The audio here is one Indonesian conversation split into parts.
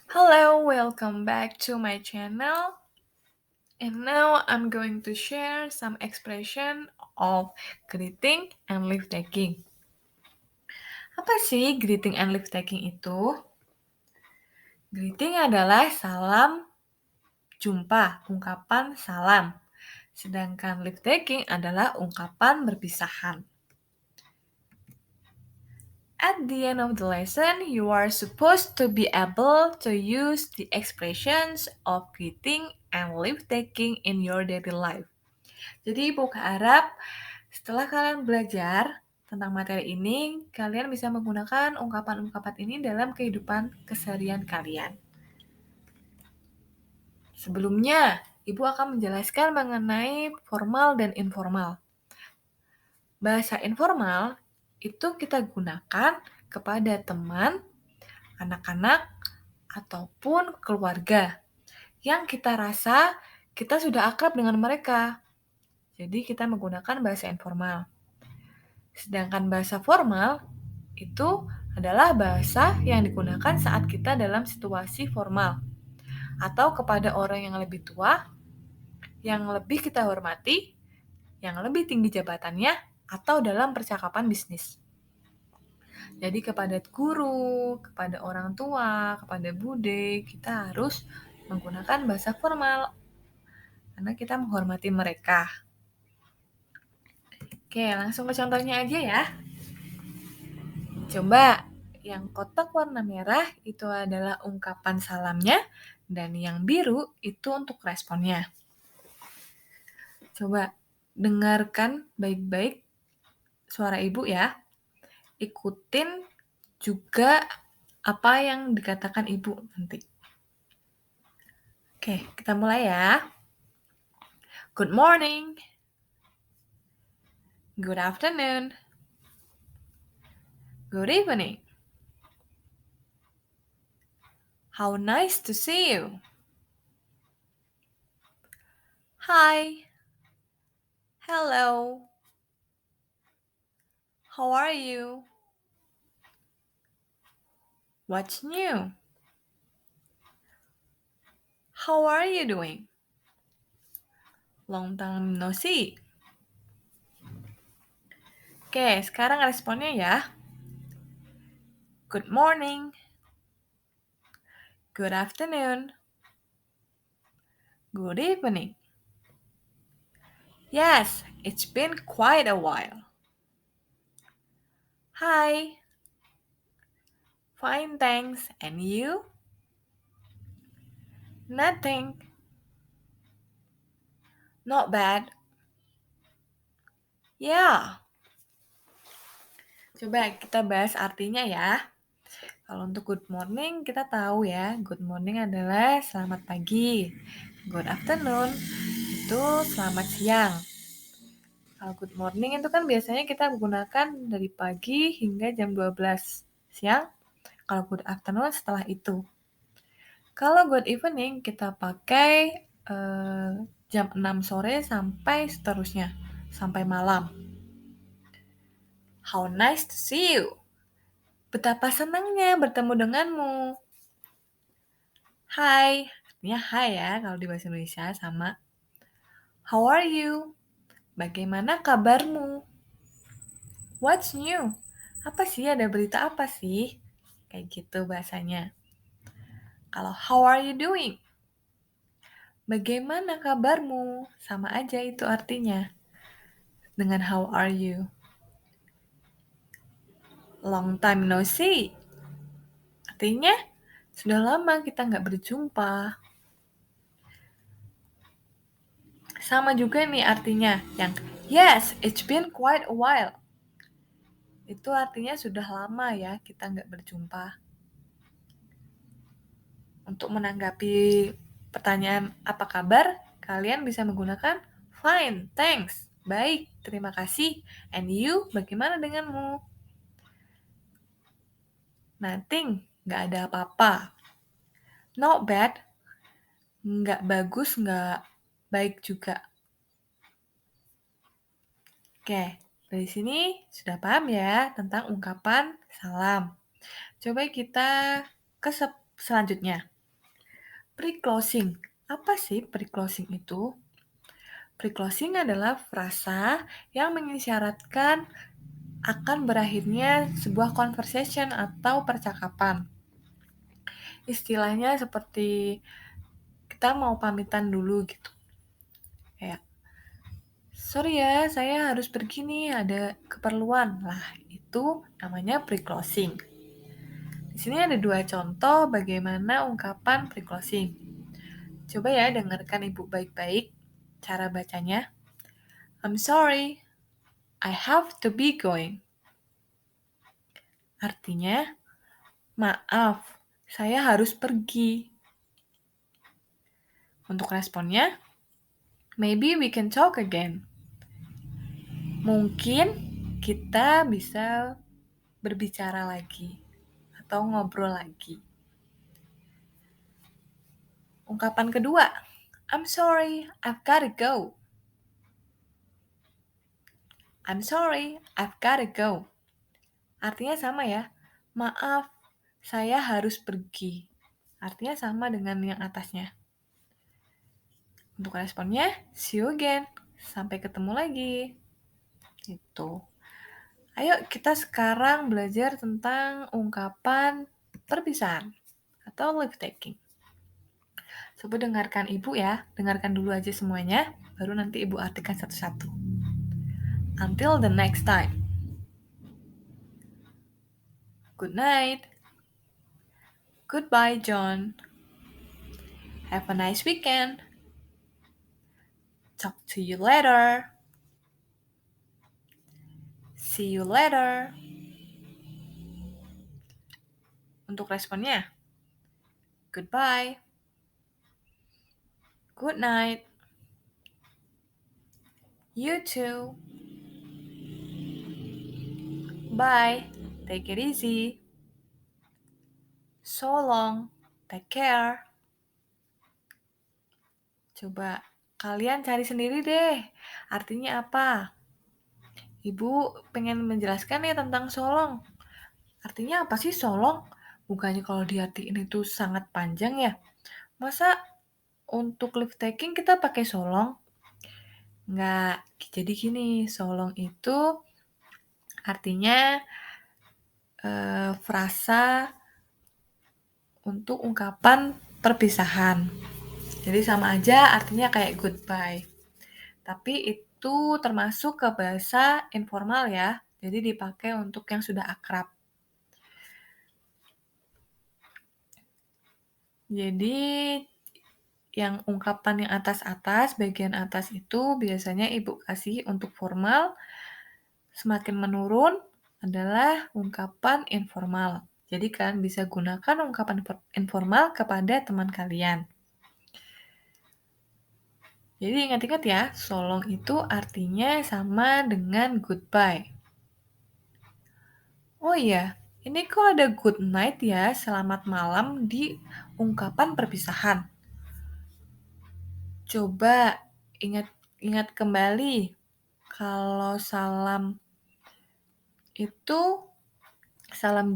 Hello, welcome back to my channel. And now I'm going to share some expression of greeting and leave taking. Apa sih greeting and leave taking itu? Greeting adalah salam jumpa, ungkapan salam. Sedangkan leave taking adalah ungkapan berpisahan. At the end of the lesson, you are supposed to be able to use the expressions of greeting and leave taking in your daily life. Jadi Ibu harap setelah kalian belajar tentang materi ini, kalian bisa menggunakan ungkapan-ungkapan ini dalam kehidupan keseharian kalian. Sebelumnya, Ibu akan menjelaskan mengenai formal dan informal. Bahasa informal itu kita gunakan kepada teman, anak-anak, ataupun keluarga yang kita rasa kita sudah akrab dengan mereka. Jadi kita menggunakan bahasa informal. Sedangkan bahasa formal itu adalah bahasa yang digunakan saat kita dalam situasi formal atau kepada orang yang lebih tua, yang lebih kita hormati, yang lebih tinggi jabatannya, atau dalam percakapan bisnis. Jadi kepada guru, kepada orang tua, kepada bude, kita harus menggunakan bahasa formal karena kita menghormati mereka. Oke, langsung ke contohnya aja ya. Coba, yang kotak warna merah itu adalah ungkapan salamnya, dan yang biru itu untuk responnya. Coba, dengarkan baik-baik suara Ibu ya. Ikutin juga apa yang dikatakan Ibu nanti. Oke, kita mulai ya. Good morning. Good afternoon. Good evening. How nice to see you. Hi. Hello. How are you? What's new? How are you doing? Long time no see. Oke, sekarang responnya ya. Good morning. Good afternoon. Good evening. Yes, it's been quite a while. Hi. Fine, thanks. And you? Nothing. Not bad. Yeah. Coba kita bahas artinya ya. Kalau untuk good morning, kita tahu ya, good morning adalah selamat pagi. Good afternoon itu selamat siang. Kalau good morning itu kan biasanya kita gunakan dari pagi hingga jam 12 siang. Kalau good afternoon setelah itu. Kalau good evening kita pakai jam 6 sore sampai seterusnya, sampai malam. How nice to see you. Betapa senangnya bertemu denganmu. Hai, artinya hai ya kalau di bahasa Indonesia sama. How are you? Bagaimana kabarmu? What's new? Apa sih, ada berita apa sih? Kayak gitu bahasanya. Kalau how are you doing? Bagaimana kabarmu? Sama aja itu artinya. Dengan how are you? Long time no see. Artinya, sudah lama kita nggak berjumpa. Sama juga nih artinya, yang yes, it's been quite a while. Itu artinya sudah lama ya kita nggak berjumpa. Untuk menanggapi pertanyaan apa kabar, kalian bisa menggunakan fine, thanks, baik, terima kasih, and you, bagaimana denganmu? Nothing, nggak ada apa-apa. Not bad, nggak bagus, nggak baik juga. Oke, dari sini sudah paham ya tentang ungkapan salam. Coba kita ke selanjutnya. Pre-closing. Apa sih pre-closing itu? Pre-closing adalah frasa yang mengisyaratkan akan berakhirnya sebuah conversation atau percakapan. Istilahnya seperti kita mau pamitan dulu gitu. Kayak, sorry ya, saya harus pergi nih, ada keperluan. Lah, itu namanya pre-closing. Di sini ada 2 contoh bagaimana ungkapan pre-closing. Coba ya dengarkan Ibu baik-baik cara bacanya. I'm sorry, I have to be going. Artinya, maaf, saya harus pergi. Untuk responnya, maybe we can talk again. Mungkin kita bisa berbicara lagi atau ngobrol lagi. Ungkapan kedua, I'm sorry, I've gotta go. I'm sorry, I've gotta go. Artinya sama ya, maaf, saya harus pergi. Artinya sama dengan yang atasnya. Untuk responnya, see you again. Sampai ketemu lagi. Itu. Ayo kita sekarang belajar tentang ungkapan perpisahan atau leave taking. Coba dengarkan Ibu ya, dengarkan dulu aja semuanya, baru nanti Ibu artikan satu-satu. Until the next time. Good night. Goodbye, John. Have a nice weekend. Talk to you later. See you later. Untuk responnya, goodbye. Good night. You too. Bye. Take it easy. So long. Take care. Coba kalian cari sendiri deh. Artinya apa? Ibu pengen menjelaskan nih tentang solong. Artinya apa sih solong? Bukannya kalau diartiin itu sangat panjang ya? Masa untuk lift taking kita pakai solong? Nggak. Jadi gini, solong itu artinya frasa untuk ungkapan perpisahan. Jadi sama aja artinya kayak goodbye. Tapi itu termasuk ke bahasa informal ya. Jadi dipakai untuk yang sudah akrab. Jadi yang ungkapan yang atas-atas, bagian atas itu biasanya Ibu kasih untuk formal. Semakin menurun adalah ungkapan informal. Jadi kalian bisa gunakan ungkapan informal kepada teman kalian. Jadi ingat-ingat ya, solong itu artinya sama dengan goodbye. Oh iya, ini kok ada good night ya, selamat malam di ungkapan perpisahan. Coba ingat kembali, kalau salam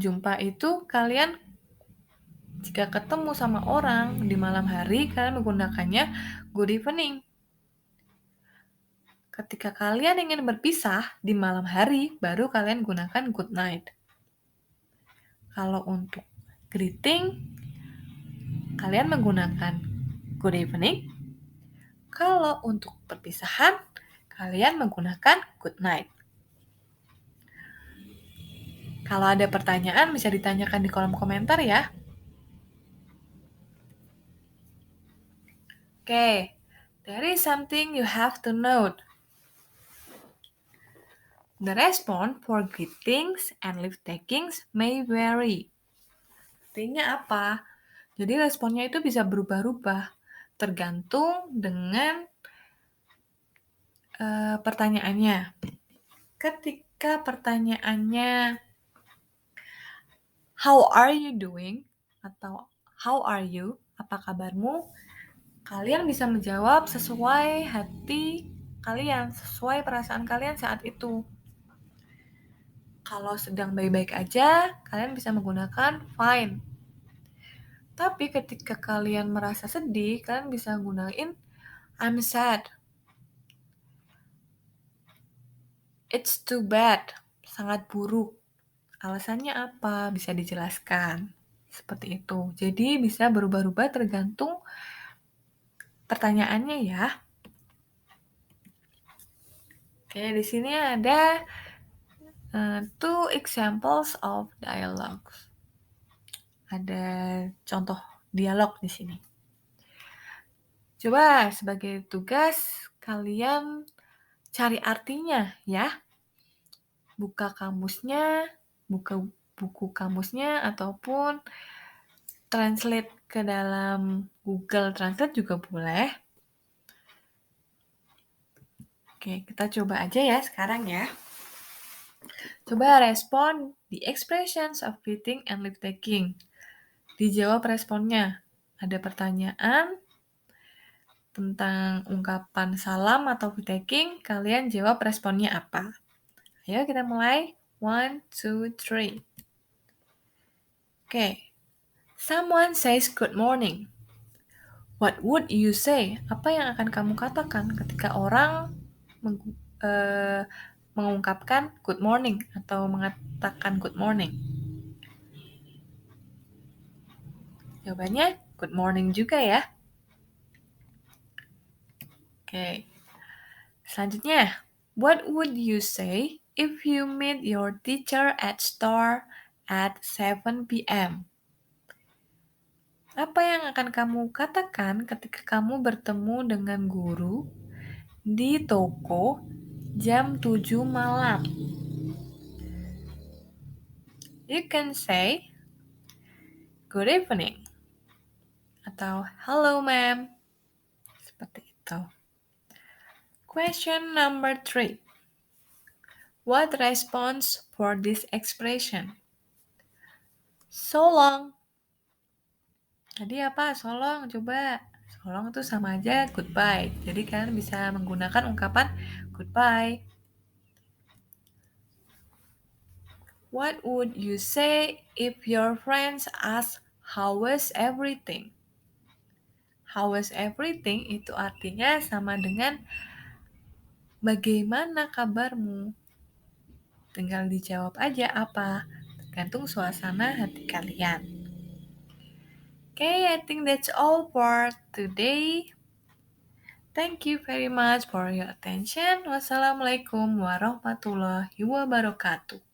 jumpa itu kalian jika ketemu sama orang di malam hari, kalian menggunakannya good evening. Ketika kalian ingin berpisah di malam hari, baru kalian gunakan good night. Kalau untuk greeting, kalian menggunakan good evening. Kalau untuk perpisahan, kalian menggunakan good night. Kalau ada pertanyaan, bisa ditanyakan di kolom komentar ya. Okay, there is something you have to note. The response for greetings and leave takings may vary. Artinya apa? Jadi responnya itu bisa berubah-ubah, tergantung dengan pertanyaannya. Ketika pertanyaannya how are you doing? Atau how are you? Apa kabarmu? Kalian bisa menjawab sesuai hati kalian, sesuai perasaan kalian saat itu. Kalau sedang baik-baik aja, kalian bisa menggunakan fine. Tapi ketika kalian merasa sedih, kalian bisa gunain I'm sad. It's too bad. Sangat buruk. Alasannya apa? Bisa dijelaskan. Seperti itu. Jadi bisa berubah-ubah tergantung pertanyaannya ya. Oke, di sini ada two examples of dialogues. Ada contoh dialog di sini. Coba sebagai tugas kalian cari artinya ya. Buka kamusnya, buka buku kamusnya ataupun translate ke dalam Google Translate juga boleh. Oke, kita coba aja ya sekarang ya. Coba respon the expressions of greeting and leave taking. Dijawab responnya. Ada pertanyaan tentang ungkapan salam atau taking, kalian jawab responnya apa. Ayo kita mulai. 1, 2, 3. Oke. Someone says good morning. What would you say? Apa yang akan kamu katakan ketika orang mengungkapkan good morning atau mengatakan good morning? Jawabannya good morning juga ya. Oke. Selanjutnya, what would you say if you meet your teacher at store at 7 p.m.? Apa yang akan kamu katakan ketika kamu bertemu dengan guru di toko jam 7 malam? You can say, good evening, atau hello ma'am, seperti itu. Question number 3. What response for this expression? So long. Tadi apa? So long, coba. So long itu sama aja goodbye. Jadi kalian bisa menggunakan ungkapan goodbye. What would you say if your friends ask how was everything? How was everything itu artinya sama dengan bagaimana kabarmu? Tinggal dijawab aja apa, tergantung suasana hati kalian. Okay, I think that's all for today. Thank you very much for your attention. Wassalamualaikum warahmatullahi wabarakatuh.